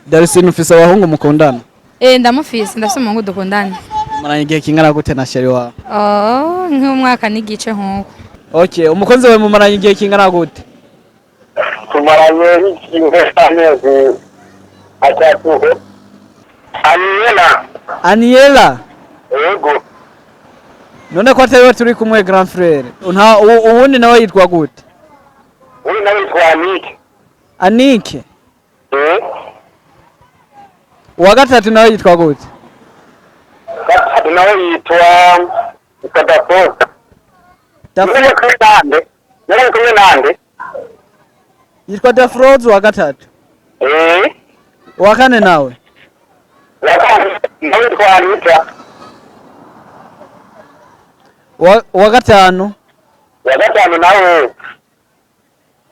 Darcy ufise abahungu mukundana? Ndamufise ndafise umuhungu dukundana. Maranye igihe kingana gute na sheri wawe? Nk'umwaka n'igice nkuko. Okay, umukunzi wawe mumaranye igihe kingana gute? Tumaranye igihe cy'amezi atatu. Aniela? Yego. None ko atari turi kumwe grand frère. Ubundi nawe yitwa gute? Uyu nawe yitwa Anike. Anike? Uwa gatatu nawe yitwa gute? Gatatu nawe yitwa Ntaco. Kumwe nande? Yitwa Dafroz wa gatatu. Uwa kane nawe? Nawe yitwa Anita. Uwa gatanu? Uwa gatanu nawe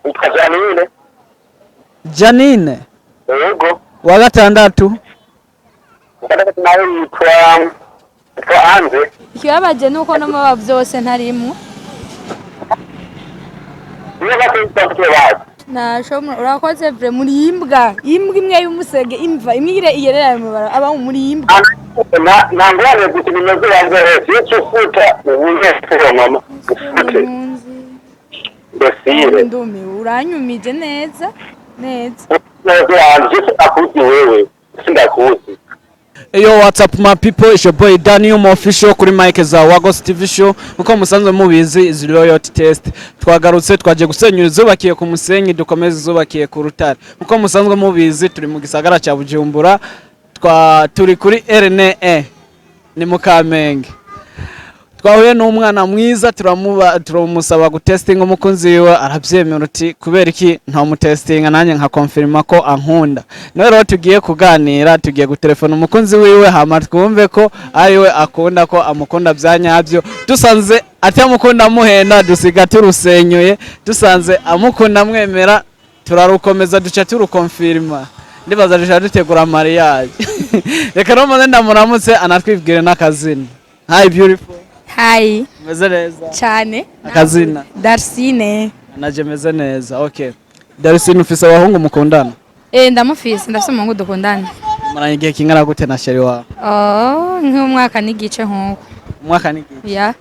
yitwa Janine. Janine? Yego. Uwa gatandatu? Nawe yitwa Anze. Ikibabaje nuko no mu byose ntarimo. Urakoze vre muri imbwa imwe y'umusege imva imwe iyerera mu bara aba muri imbwa nangwane gukina imeze yanze yesu futa ubunye mama Besire ndumi uranyumije neza neza yanze akuti wewe sindakuzi. Yo, what's up my people, it's your boy Daniel official kuri Mike za WAGOS TV show. Uko musanzwe mubizi is loyalty test. Twagarutse twaje gusenyura izubakiye ku musenyi dukomeze izubakiye ku rutare. Uko musanzwe mubizi turi mu gisagara cya Bujumbura. Turi kuri RNE ni mu Kamenge. Twahuye n'umwana mwiza turamusaba gutestinga umukunzi wiwe arabyemera uti kubera iki nta mutestinga nanjye nka confirma ko ankunda. None rero tugiye kuganira tugiye gutelefona umukunzi wiwe hama twumve ko ari we akunda ko amukunda byanyabyo. Dusanze atamukunda muhenda dusiga turusenyuye dusanze amukunda mwemera turarukomeza duca turukonfirma. Ndibaza dutegura mariage. Reka no mwe ndamuramutse anatwibwire n'akazina. Hi beautiful. Hi. Meze neza. Cyane. Akazina. Darcine. Naje meze neza. Okay. Darcine ufise abahungu mukundana? Ndamufise ndafise umuhungu dukundana. Maranye igihe kingana gute na sheri wawe? Nk'umwaka n'igice nkuko. Umwaka n'igice? Yeah.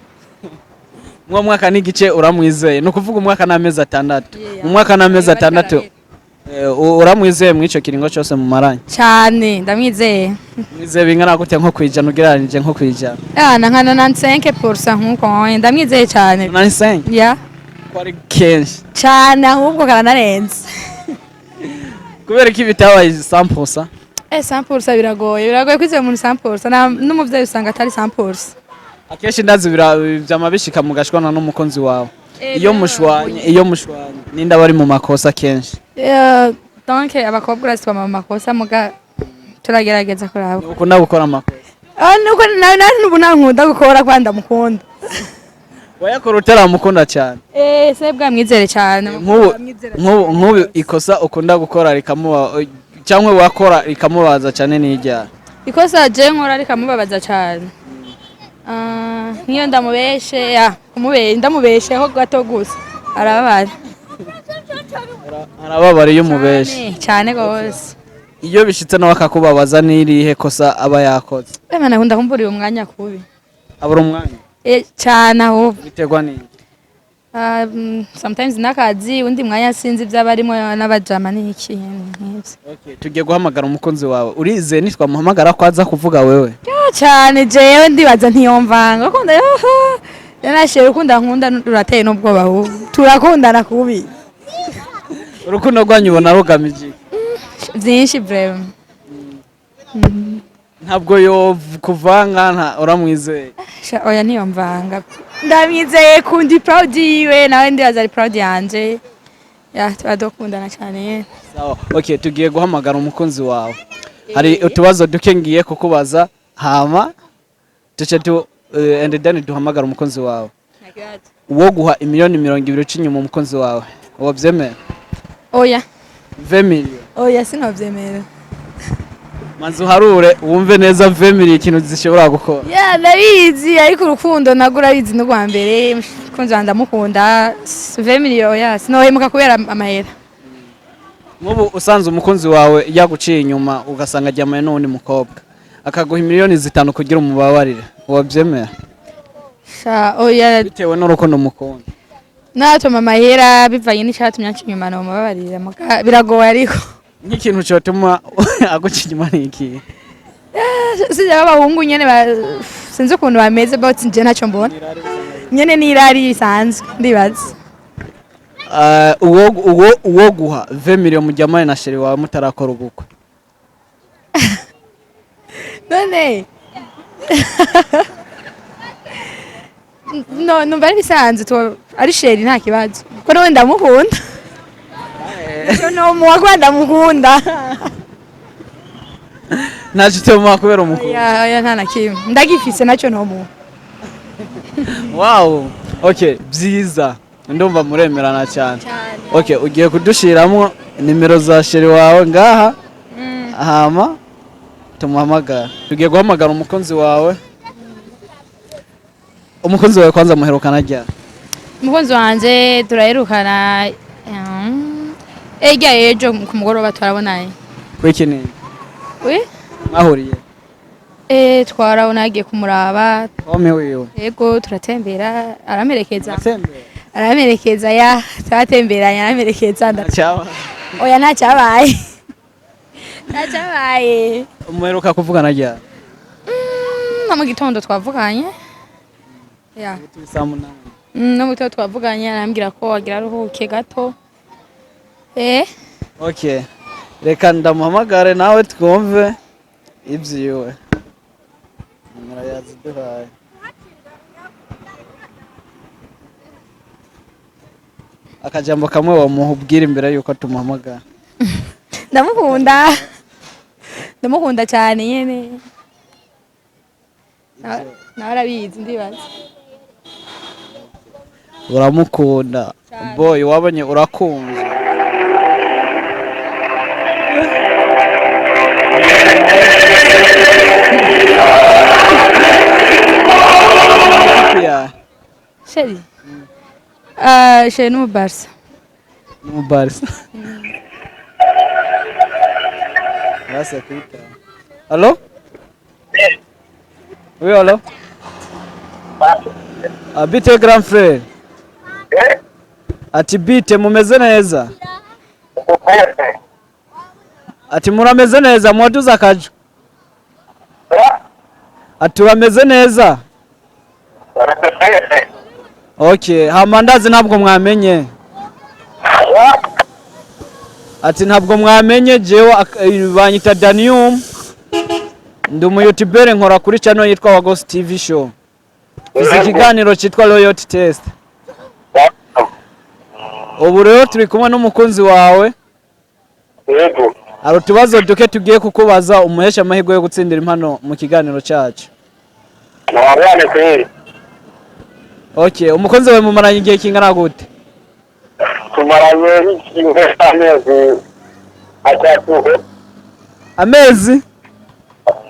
Mwaka n'igice uramwizeye. No kuvuga umwaka n'amezi atandatu. Umwaka n'amezi atandatu. Uramwizeye mu ico kiringo cyose mu maranye? Cyane ndamwizeye. Mwizeye bingana gute nko kwijana ugereranije nko kwijana? Nkana 95% nkuko ndamwizeye cyane. 95? Yeah. Kwari kenshi. Cyane ahubwo karanarenze. Kubera ko ibitabaye 100%? 100% biragoye kwizera umuntu 100% n'umuvyeyi usanga atari 100%. Akeshi ndazi byamabishika mugashwana n'umukunzi wawe. Iyo mushwanye ninda bari mu makosa kenshi. Donc abakobwa uraswa mu makosa muga turagerageza kuraba. Ukunda gukora amakosa? Nuko nubu nankunda gukora kwanda mukunda. Wayakora utaramukunda cyane? Sebwa mwizere cyane. Nk'ubu ikosa ukunda gukora rikamuba cyangwa wakora rikamubaza cyane n'ijya. Ikosa je nkora rikamubabaza cyane. Niyo ndamubeshe ndamubesheho gato gusa arababara. Arababara iyo mubeshe cyane gose. Iyo bishitse nawe akakubabaza n'irihe kosa aba yakoze? Bana nkunda kumbura uyu mwanya kubi. Abura umwanya? Cyane aho. Bitegwa ni? Sometimes nakazi undi mwanya sinzi by'abarimo n'abajama n'iki nk'ibyo. Okay, tugiye guhamagara umukunzi wawe. Urize nitwa muhamagara ko aza kuvuga wewe? Cyane jewe ndibaza ntiyomvanga ukunda yanashere ukunda nkunda rurateye n'ubwoba aho turakundana kubi. Urukundo rwanyu ubona rugamije byinshi breve. Ntabwo yo kuvanga uramwizeye? Oya ntiyomvanga ndamwizeye kundi proud yiwe nawe ndibaza ari proud yanje. Turadukundana cyane. Sawa. Okay, tugiye guhamagara umukunzi wawe. Hari utubazo duke ngiye kukubaza hama tuce and then duhamagara umukunzi wawe. Uwo guha imiliyoni 200 cy'inyuma umukunzi wawe uwo byemera? Oya. 20 million? Oya sinavyemera. Manzu harure wumve neza 20 million ikintu zishobora gukora. Ndabizi ariko urukundo nagura bizi no kwa mbere kunzi ndamukunda 20 million sinohemuka kubera amahera. Mubu usanze umukunzi wawe yaguciye inyuma ugasanga ajyamaye n'undi mukobwa akaguha miliyoni 5 kugira umubabarire wabyemera oya bitewe n'urukundo mukunda natuma amahera bivanye n'icyatumye anca inyuma no mubabarire biragoye ariko nk'ikintu cyotuma aguca inyuma n'iki sije abahungu nyene sinzi ukuntu bameze but nje ntacyo mbona nyene nirari bisanzwe ndibaza uwo guha 20 million mujyamaye na sheri wawe mutarakora ubukwe none no bari bisanzwe to ari sheri nta kibazo ko no ndamukunda no muwagwa ndamukunda ntacyo kubera umukuru ya nta nakimwe ndagifise nacyo no mu wow okay byiza ndumva muremerana cyane okay ugiye kudushiramo nimero za sheri wawe ngaha hama tumuhamagara tugiye guhamagara umukunzi wawe kwanza muherukana ryari umukunzi wanje turaherukana ejya ejo ku mugoroba twarabonanye kwiki nini mwahuriye twarabona agiye kumuraba home wiwe yego turatembera aramerekeza ya turatemberanya aramerekeza oya ntacyabaye umuheruka kuvugana ryari no mu gitondo twavuganye ya no mu gitondo twavuganye arambwira ko wagira aruhuke gato okay reka ndamuhamagare nawe twumve ibyiwe nimero yaziduhaye akajambo kamwe wamuhubwira imbere yuko tumuhamagara ndamukunda cyane nyene nawe arabizi ndibaza uramukunda boy wabonye urakunze sheri sheri n'umubarisa Gracias, Pita. Allô? Oui, allô? Bite grand frère. Ati bite mumeze neza? Ati murameze neza mwaduza kaje. Ati wameze neza? Okay, hamandazi ntabwo mwamenye. Ati ntabwo mwamenye jewe banyita Danium ndi umu-YouTuber nkora kuri channel yitwa WAGOS TV show. Izi kiganiro cyitwa Loyalty Test. Ubu rero turi kumwe n'umukunzi wawe. Yego. Aro tubazo duke tugiye kukubaza umuhesha amahirwe yo gutsindira impano mu kiganiro cyacu. Nabane kweli. Okay, umukunzi wawe mumaranye igihe kingana gute? Tumaranye amezi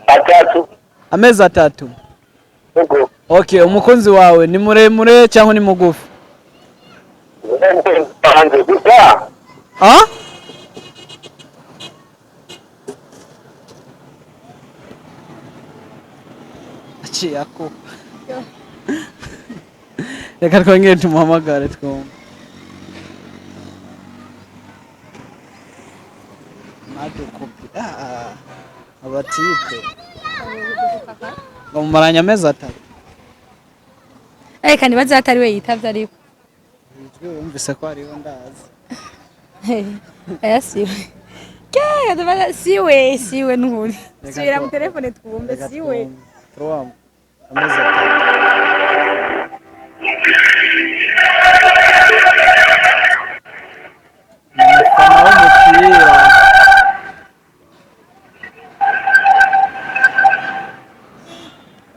atatu. Amezi atatu. Yego. Okay, umukunzi wawe ni muremure cyangwa ni mugufi? Ah? Achi yako. Reka twongere tumuhamagare twumve. Madukopi. Abatipe. Mumaranye amezi atatu. Reka nibaza atari we yitavye ariko. Wumvise ko ariho ndazi. Siwe. Kaya ndabaza siwe n'ubundi. Sira mu telefone twumve siwe. Turam. Amezi atatu.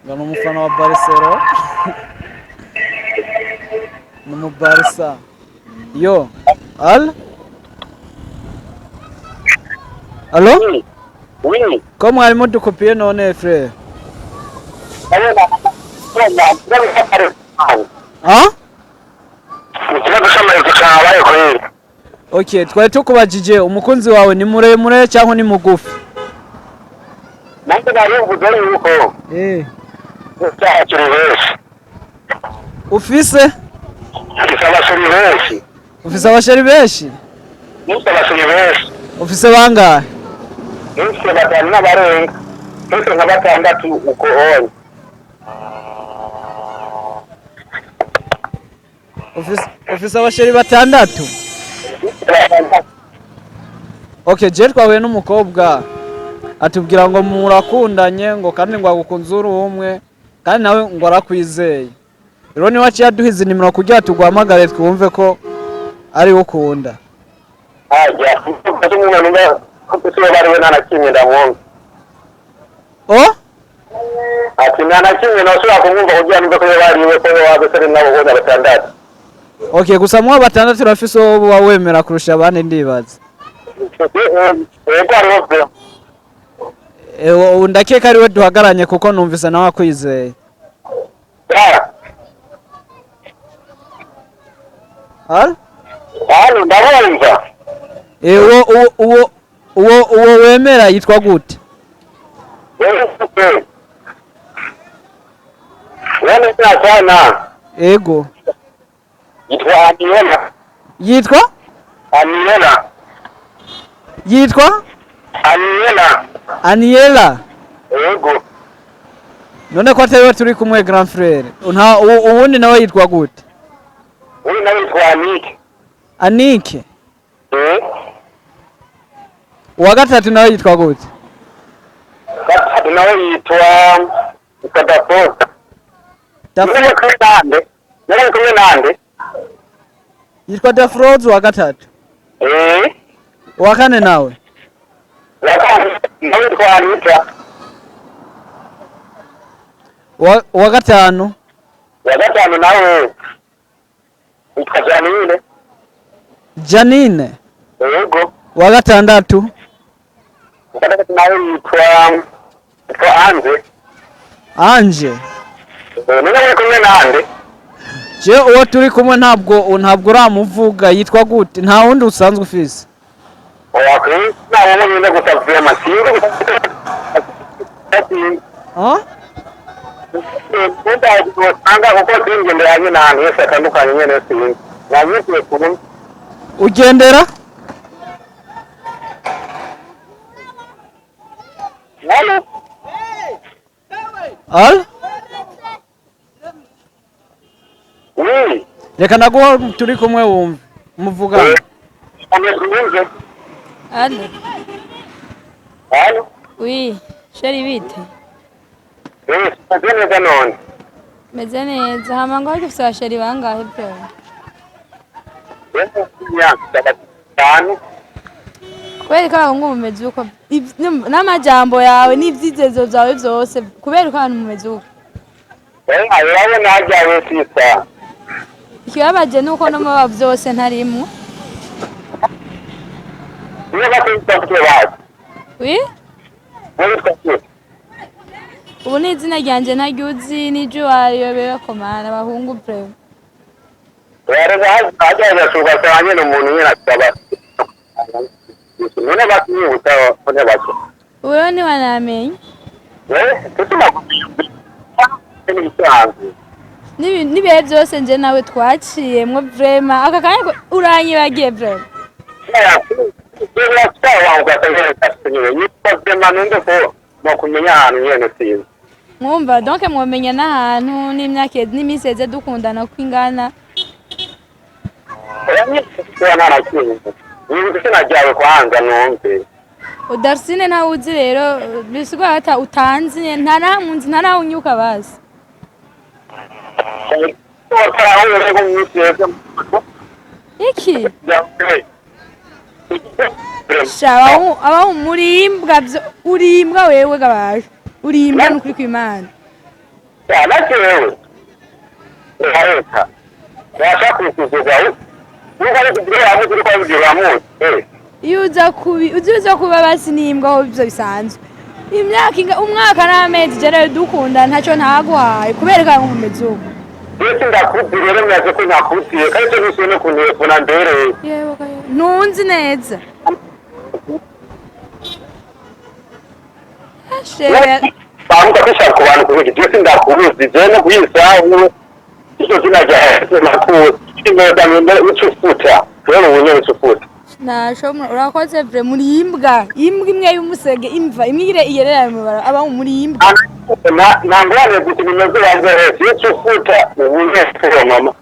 Gano umufana wa Barcelona. Mu Barca. Yo. Allô? Oui. Comment allez-vous de copier non frère? Hein? Okay, twari tukubajije umukunzi wawe ni muremure cyangwa ni mugufi? Nanjye nari mvuze yuko cyakiri benshi. Ufise? Ufise abasore benshi. Ufise abasheri benshi? Ufise abasore benshi. Ufise bangahe? Ufise batanu n'abarenga. Ufise nka batandatu uko onye. Ufise abasheri batandatu? Okay, je twahuye n'umukobwa atubwira ngo murakundanye ngo kandi ngo agukunze uri umwe kandi nawe ngo arakwizeye. Rero ni waciye aduhiza nimero kugira tugwamagare twumve ko ari ukunda. Ajya, kuko umuntu ngo kuko bariwe ntanakimwe ndamwumva. Ati ntanakimwe nosubira kumwumva kugira ngo ko bariwe ko wabesere nabo bose batandatu. Okay, gusa mwa batandatu urafise uwo wemera kurusha abandi ndibaza. Ndakeka ariwe duhagaranye kuko numvise nawe akwizeye. Ndabumva. Uwo wemera yitwa gute? Ego. Yitwa Aniela. Yitwa? Aniela. Yitwa? Aniela. Aniela. Ego. None ko atari turi kumwe grand frère. Uwundi nawe yitwa gute? Uyu nawe yitwa Anike. Anike? Uwa gatatu nawe yitwa gute? Gatatu nawe yitwa Ntaco. Nari kumwe nande? Yitwa Dafroz wa gatatu. Uwa kane nawe? Nawe yitwa Anita. Uwa gatanu? Uwa gatanu nawe yitwa Janine. Janine? Ego. Uwa gatandatu? Uwa gatandatu nawe yitwa Anje. Anje? Nari kumwe nande? Je uwo turi kumwe ntabwo uramuvuga yitwa gute? Nta wundi usanzwe ufise? Oya kuri nawe nyine gusavye amasingo. Ugendera? Reka naguha turi kumwe wumva muvugana. Allô? Oui, chérie vite. Meze neza hama ngo ufise abasheri bangahe bro? Kubera ko abantu mumeze uko n'amajambo yawe n'ivyizezo vyawe vyose kubera ko abantu mumeze uko. Ayo najawe sisa. Ikibabaje nuko no muba vyose ntarimwe. Oui? Ubu ni izina ryanje ntaryuzi n'ivyo wayobera komana abahungu breve. Rero hajaje sugasanye n'umuntu nyine ataba. None bakiyutaone bako. Wewe ni wanamenye? Tutuma Nibihe byose nje nawe twaciyemwo vraiment aka kanya uranyibagiye vraiment. Mwumva donc mwomenya n'ahantu n'imyaka n'imiseze dukundana kwingana. Udarsine nta uzi rero bisigwa hata utanzi ntanamunzi ntanawunyuka basi. Iki? Shawa aba umurimbwa urimbwa wewe gabaje. Urimbwa nukuri kwimana. Nakewe. Areka. Yashaka kukuvuga. Nuko kugira aho kuri kwa bigira uza kuba basi nimbwa aho byo bisanzwe. Imyaka umwaka n'amezi jere dukunda ntacyo ntaguhaye kubera ko umeze uko. Yesu ndakuzi rero mwaje ko nakuziye kandi cyo nisone ku telefone mbere. Yewe kayo. Nunzi neza. Ashere. Bamuka kwishaka ku bantu kuvuga Yesu ndakuzi je no kwisaho. Icyo kinaje nakuzi. Kimeza mbere ucufuta. Rero ubunye ucufuta. Nasho urakoze vre muri imbwa imwe y'umusege imva imwe iyerera mu bara aba muri imbwa nangwane guti nimeze yanze yecufuta ubunye mama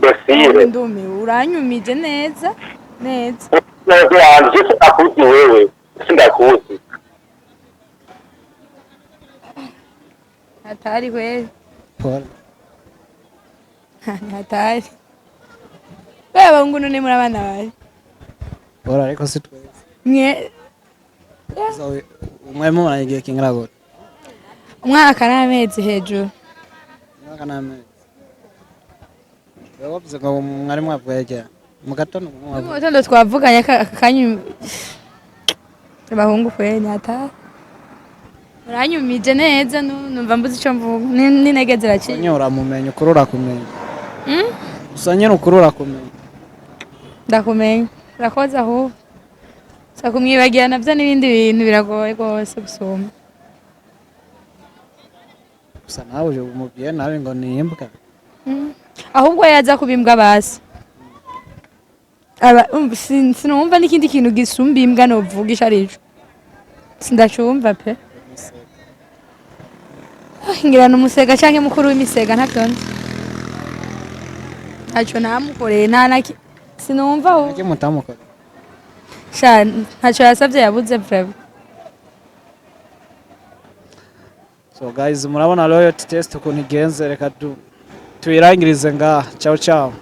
Basire ndumi uranyumije neza neza neza yanze akuti wewe sindakuzi hatari we Paul hatari baba nguno ne muri abana bawe ora ariko sitwe mwe so umwemu muragiye kingara gute umwaka n'amezi hejuru umwaka n'amezi wavuze ngo mwari mwavuganye mu gatondo mu gatondo twavuganye akanyu bahungu kwe nyata uranyumije neza numva mbuze icyo mvuga n'intege ziraciye nyora mumenye ukurura kumenya usanye ukurura kumenya ndakumenya urakoze aho sakumwibagira navyo n'ibindi bintu biragoye rwose gusoma gusa nawe uje umubwiye nawe ngo nimbwa ahubwo yaza kubimbwa basi sinumva n'ikindi kintu gisumba imbwa novugisha arico sindacumva pe ngira n'umusega canke mukuru w'imisega ntavyonze ntacyo namukoreye sinumva aho ake Ntamukoreye sha ntacyo yasavye yabuze vraiment. So guys murabona loyalty test ukuntu igenze reka tuyirangirize ngaha ciao ciao